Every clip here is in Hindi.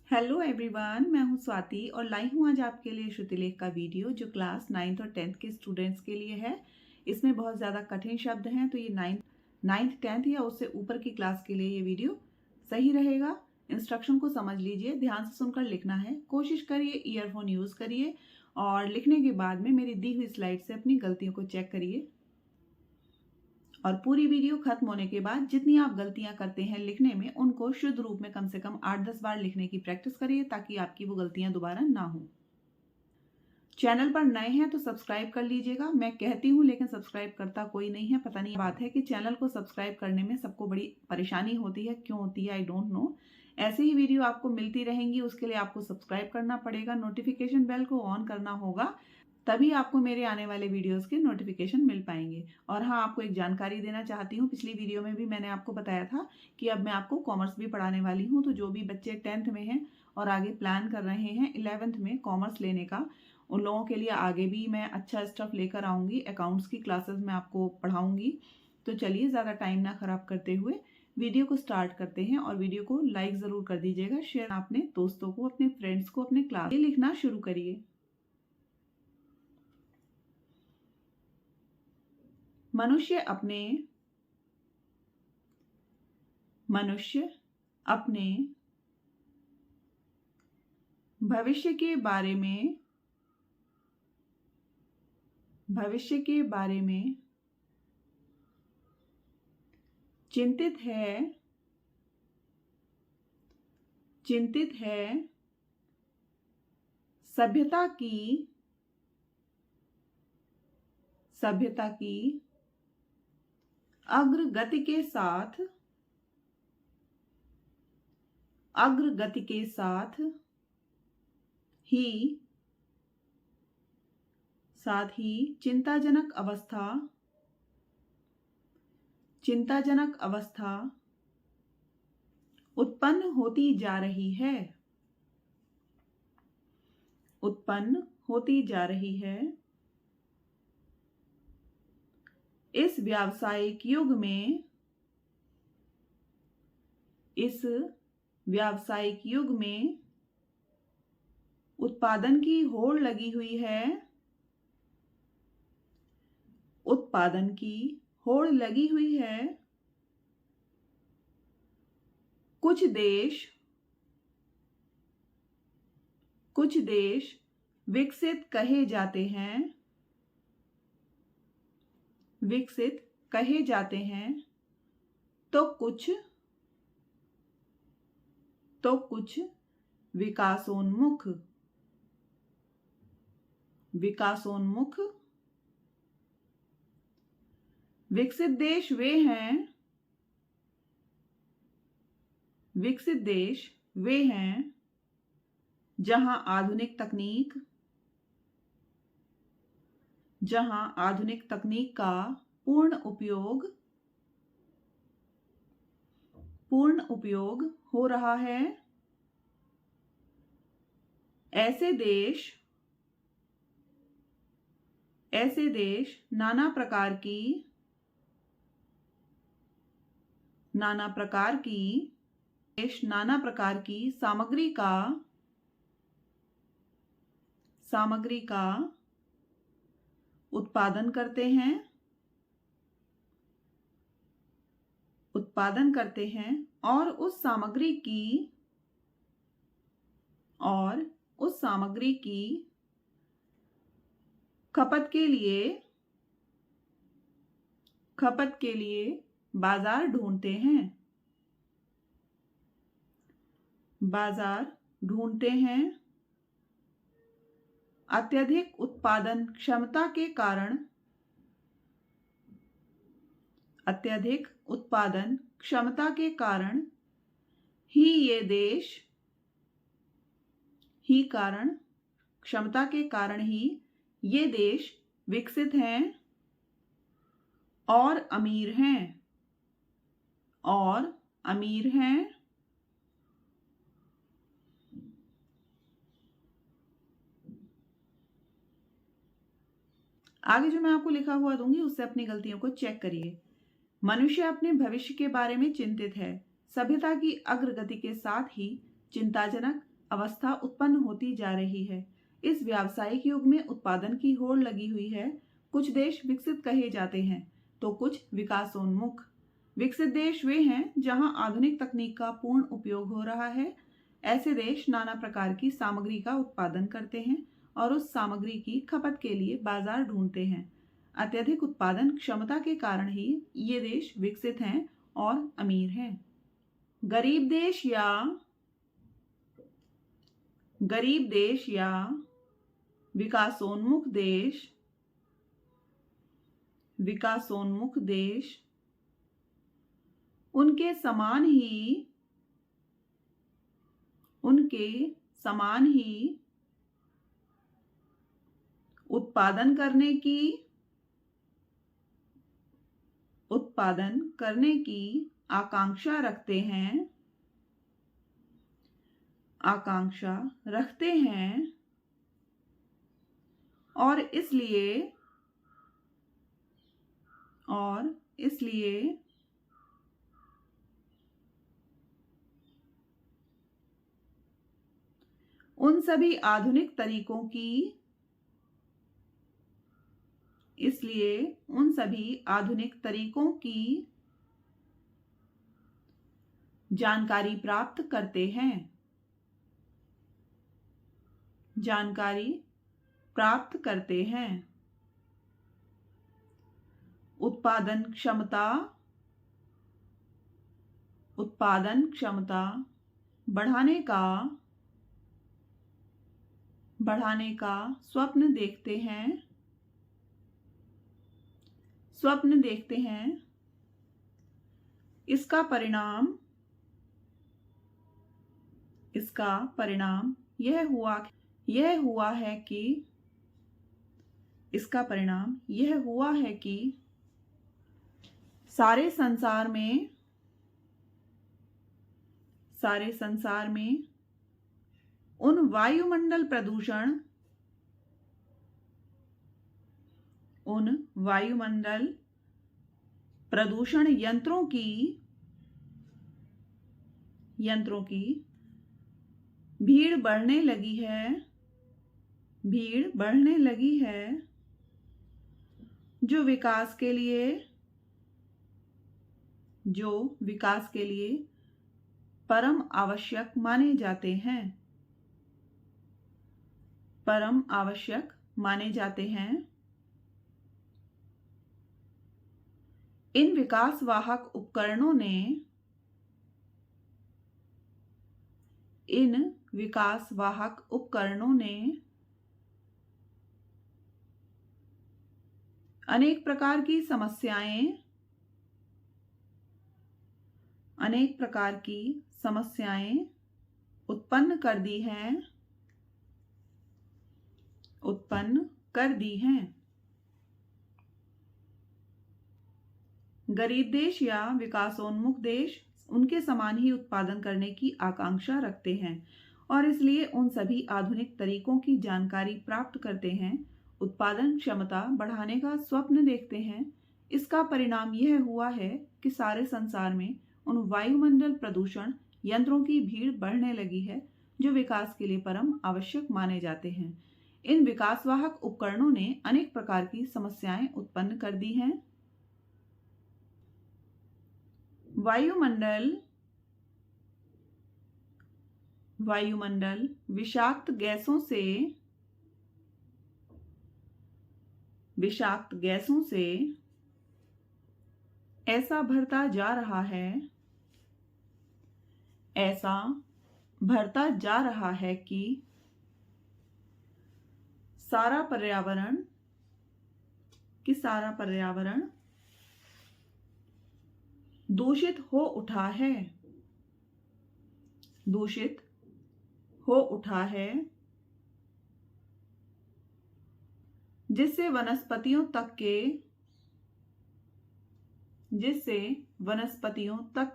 हेलो एवरीवन, मैं हूं स्वाति और लाई हूं आज आपके लिए श्रुतिलेख का वीडियो जो क्लास 9th और 10th के स्टूडेंट्स के लिए है। इसमें बहुत ज़्यादा कठिन शब्द हैं तो ये 9th 10th या उससे ऊपर की क्लास के लिए ये वीडियो सही रहेगा। इंस्ट्रक्शन को समझ लीजिए, ध्यान से सुनकर लिखना है। कोशिश करिए ईयरफोन यूज़ करिए और लिखने के बाद में मेरी दी हुई स्लाइड से अपनी गलतियों को चेक करिए। और पूरी वीडियो खत्म होने के बाद जितनी आप गलतियां करते हैं लिखने में उनको शुद्ध रूप में कम से कम 8-10 बार लिखने की प्रैक्टिस करिए ताकि आपकी वो गलतियां दोबारा ना हो। चैनल पर नए हैं तो सब्सक्राइब कर लीजिएगा। मैं कहती हूँ लेकिन सब्सक्राइब करता कोई नहीं है। पता नहीं बात है कि चैनल को सब्सक्राइब करने में सबको बड़ी परेशानी होती है, क्यों होती है आई डोंट नो। ऐसे ही वीडियो आपको मिलती रहेंगी, उसके लिए आपको सब्सक्राइब करना पड़ेगा, नोटिफिकेशन बेल को ऑन करना होगा, तभी आपको मेरे आने वाले वीडियोस के नोटिफिकेशन मिल पाएंगे। और हाँ, आपको एक जानकारी देना चाहती हूँ, पिछली वीडियो में भी मैंने आपको बताया था कि अब मैं आपको कॉमर्स भी पढ़ाने वाली हूँ। तो जो भी बच्चे 10th में हैं और आगे प्लान कर रहे हैं 11th में कॉमर्स लेने का, उन लोगों के लिए आगे भी मैं अच्छा स्टफ लेकर आऊँगी। अकाउंट्स की क्लासेस मैं आपको पढ़ाऊँगी। तो चलिए ज़्यादा टाइम ना खराब करते हुए वीडियो को स्टार्ट करते हैं। और वीडियो को लाइक ज़रूर कर दीजिएगा, शेयर अपने दोस्तों को, अपने फ्रेंड्स को, अपने क्लास में लिखना शुरू करिए। मनुष्य अपने भविष्य के बारे में चिंतित है सभ्यता की अग्रगति के साथ ही चिंताजनक अवस्था उत्पन्न होती जा रही है। इस व्यावसायिक युग में उत्पादन की होड़ लगी हुई है। कुछ देश विकसित कहे जाते हैं तो कुछ विकासोन्मुख विकसित देश वे हैं जहां आधुनिक तकनीक का पूर्ण उपयोग हो रहा है। ऐसे देश नाना प्रकार की सामग्री का उत्पादन करते हैं और उस सामग्री की खपत के लिए बाजार ढूंढते हैं। अत्यधिक उत्पादन क्षमता के कारण ही ये देश विकसित हैं और अमीर हैं। आगे जो मैं आपको लिखा हुआ दूंगी उससे अपनी गलतियों को चेक करिए। मनुष्य अपने भविष्य के बारे में चिंतित है। सभ्यता की अग्रगति के साथ ही चिंताजनक अवस्था उत्पन्न होती जा रही है। इस व्यावसायिक युग में उत्पादन की होड़ लगी हुई है। कुछ देश विकसित कहे जाते हैं तो कुछ विकासोन्मुख। विकसित देश वे हैं जहां आधुनिक तकनीक का पूर्ण उपयोग हो रहा है। ऐसे देश नाना प्रकार की सामग्री का उत्पादन करते हैं और उस सामग्री की खपत के लिए बाजार ढूंढते हैं। अत्यधिक उत्पादन क्षमता के कारण ही ये देश विकसित हैं और अमीर हैं। गरीब देश या विकासोन्मुख देश उनके समान ही उत्पादन करने की आकांक्षा रखते हैं और इसलिए उन सभी आधुनिक तरीकों की जानकारी प्राप्त करते हैं। उत्पादन क्षमता बढ़ाने का स्वप्न देखते हैं। इसका परिणाम यह हुआ है कि सारे संसार में उन वायुमंडल प्रदूषण यंत्रों की भीड़ बढ़ने लगी है जो विकास के लिए परम आवश्यक माने जाते हैं। इन विकासवाहक उपकरणों ने अनेक प्रकार की समस्याएं उत्पन्न कर दी हैं। गरीब देश या विकासोन्मुख देश उनके समान ही उत्पादन करने की आकांक्षा रखते हैं और इसलिए उन सभी आधुनिक तरीकों की जानकारी प्राप्त करते हैं। उत्पादन क्षमता बढ़ाने का स्वप्न देखते हैं। इसका परिणाम यह हुआ है कि सारे संसार में उन वायुमंडल प्रदूषण यंत्रों की भीड़ बढ़ने लगी है जो विकास के लिए परम आवश्यक माने जाते हैं। इन विकासवाहक उपकरणों ने अनेक प्रकार की समस्याएं उत्पन्न कर दी हैं। वायुमंडल विषाक्त गैसों से ऐसा भरता जा रहा है कि सारा पर्यावरण दूषित हो उठा है जिससे वनस्पतियों तक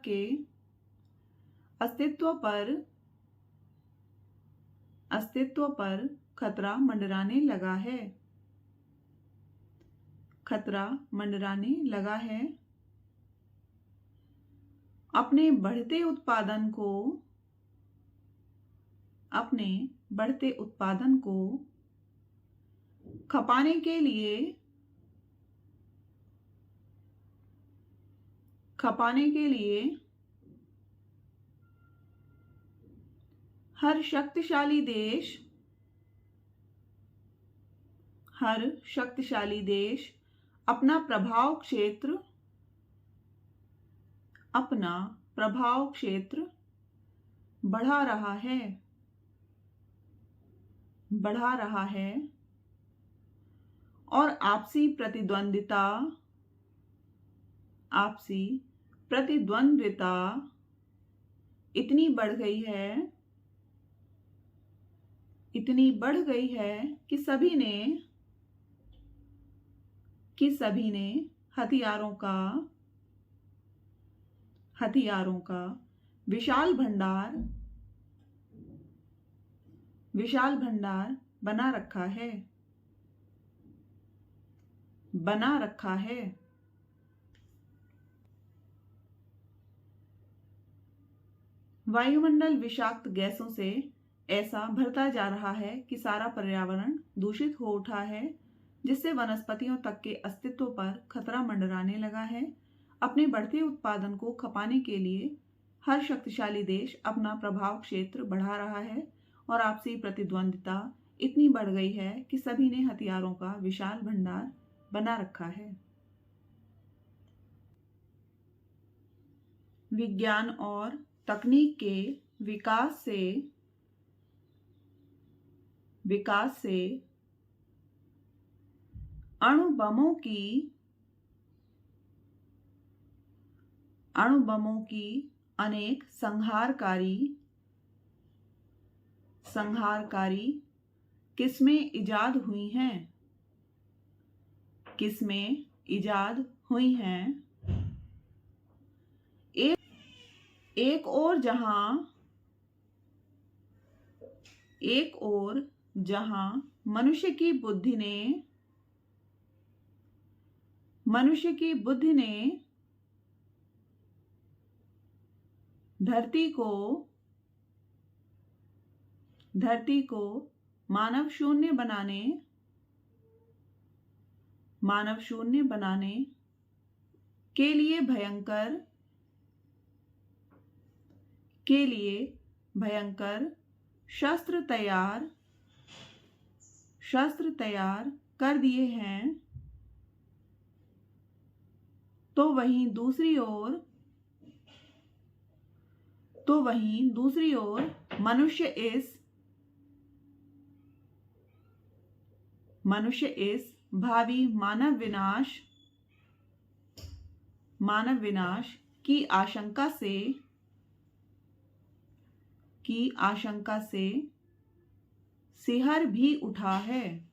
के अस्तित्व पर खतरा मंडराने लगा है। अपने बढ़ते उत्पादन को अपने बढ़ते उत्पादन को खपाने के लिए हर शक्तिशाली देश अपना प्रभाव क्षेत्र बढ़ा रहा है और आपसी प्रतिद्वंद्विता इतनी बढ़ गई है कि सभी ने हथियारों का विशाल भंडार बना रखा है। वायुमंडल विषाक्त गैसों से ऐसा भरता जा रहा है कि सारा पर्यावरण दूषित हो उठा है, जिससे वनस्पतियों तक के अस्तित्व पर खतरा मंडराने लगा है। अपने बढ़ते उत्पादन को खपाने के लिए हर शक्तिशाली देश अपना प्रभाव क्षेत्र बढ़ा रहा है और आपसी प्रतिद्वंद्विता इतनी बढ़ गई है कि सभी ने हथियारों का विशाल भंडार बना रखा है। विज्ञान और तकनीक के विकास से अणु बमों की अनेक संहारकारी किस्में इजाद हुई हैं। एक और जहां मनुष्य की बुद्धि ने धरती को मानव शून्य बनाने के लिए भयंकर शस्त्र तैयार कर दिए हैं, तो वहीं दूसरी ओर मनुष्य इस भावी मानव विनाश की आशंका से सिहर भी उठा है।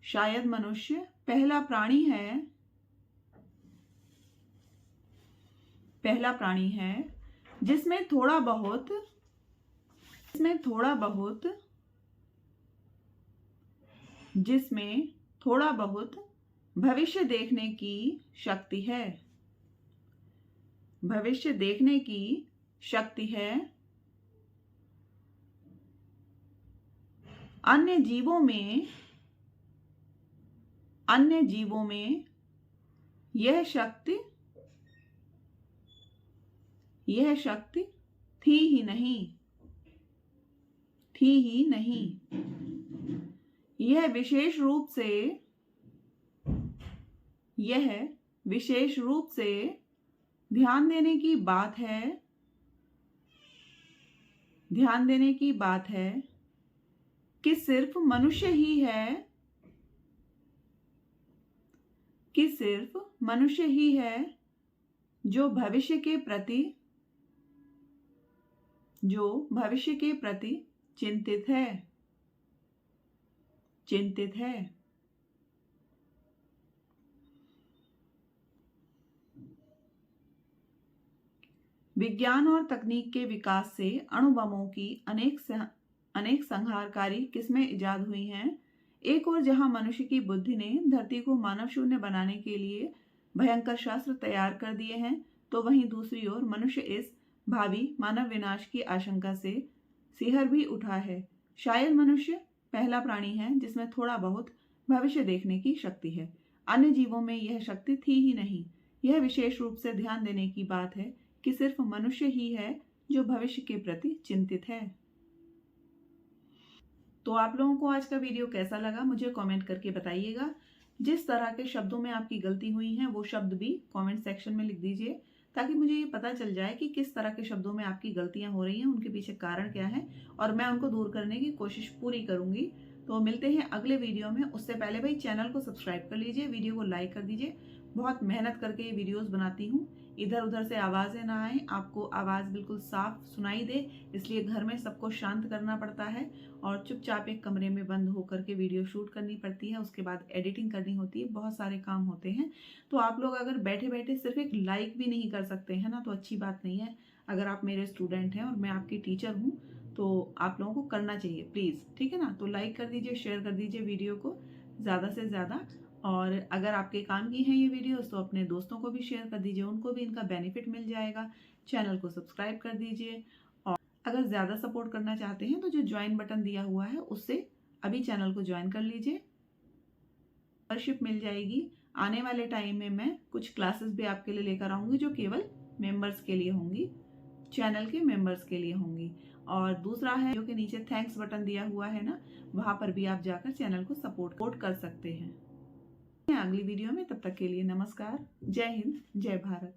शायद मनुष्य पहला प्राणी है जिसमें थोड़ा बहुत भविष्य देखने की शक्ति है। अन्य जीवों में यह शक्ति थी ही नहीं। यह विशेष रूप से ध्यान देने की बात है कि सिर्फ मनुष्य ही है जो भविष्य के प्रति चिंतित है। विज्ञान और तकनीक के विकास से अणु बमों की अनेक संहारकारी किस्में इजाद हुई हैं। एक और जहां मनुष्य की बुद्धि ने धरती को मानव शून्य बनाने के लिए भयंकर शास्त्र तैयार कर दिए हैं, तो वहीं दूसरी ओर मनुष्य इस भावी मानव विनाश की आशंका से सिहर भी उठा है। शायद मनुष्य पहला प्राणी है जिसमें थोड़ा बहुत भविष्य देखने की शक्ति है। अन्य जीवों में यह शक्ति थी ही नहीं। यह विशेष रूप से ध्यान देने की बात है कि सिर्फ मनुष्य ही है जो भविष्य के प्रति चिंतित है। तो आप लोगों को आज का वीडियो कैसा लगा मुझे कमेंट करके बताइएगा। जिस तरह के शब्दों में आपकी गलती हुई है वो शब्द भी कमेंट सेक्शन में लिख दीजिए, ताकि मुझे ये पता चल जाए कि किस तरह के शब्दों में आपकी गलतियां हो रही हैं, उनके पीछे कारण क्या है, और मैं उनको दूर करने की कोशिश पूरी करूंगी। तो मिलते हैं अगले वीडियो में। उससे पहले भाई चैनल को सब्सक्राइब कर लीजिए, वीडियो को लाइक कर दीजिए। बहुत मेहनत करके ये वीडियोस बनाती हूँ, इधर उधर से आवाज़ें ना आए, आपको आवाज़ बिल्कुल साफ सुनाई दे, इसलिए घर में सबको शांत करना पड़ता है और चुपचाप एक कमरे में बंद होकर के वीडियो शूट करनी पड़ती है। उसके बाद एडिटिंग करनी होती है, बहुत सारे काम होते हैं। तो आप लोग अगर बैठे बैठे सिर्फ एक लाइक भी नहीं कर सकते हैं ना, तो अच्छी बात नहीं है। अगर आप मेरे स्टूडेंट हैं और मैं आपकी टीचर हूँ तो आप लोगों को करना चाहिए प्लीज़, ठीक है ना। तो लाइक कर दीजिए, शेयर कर दीजिए वीडियो को ज़्यादा से ज़्यादा। और अगर आपके काम की है ये वीडियोस तो अपने दोस्तों को भी शेयर कर दीजिए, उनको भी इनका बेनिफिट मिल जाएगा। चैनल को सब्सक्राइब कर दीजिए, और अगर ज़्यादा सपोर्ट करना चाहते हैं तो जो ज्वाइन बटन दिया हुआ है उससे अभी चैनल को ज्वाइन कर लीजिए, मेंबरशिप मिल जाएगी। आने वाले टाइम में मैं कुछ क्लासेस भी आपके लिए लेकर आऊँगी जो केवल मेंबर्स के लिए होंगी, चैनल के मेंबर्स के लिए होंगी। और दूसरा है वीडियो के नीचे थैंक्स बटन दिया हुआ है ना, वहाँ पर भी आप जाकर चैनल को सपोर्ट कर सकते हैं। अगली वीडियो में, तब तक के लिए नमस्कार, जय हिंद, जय भारत।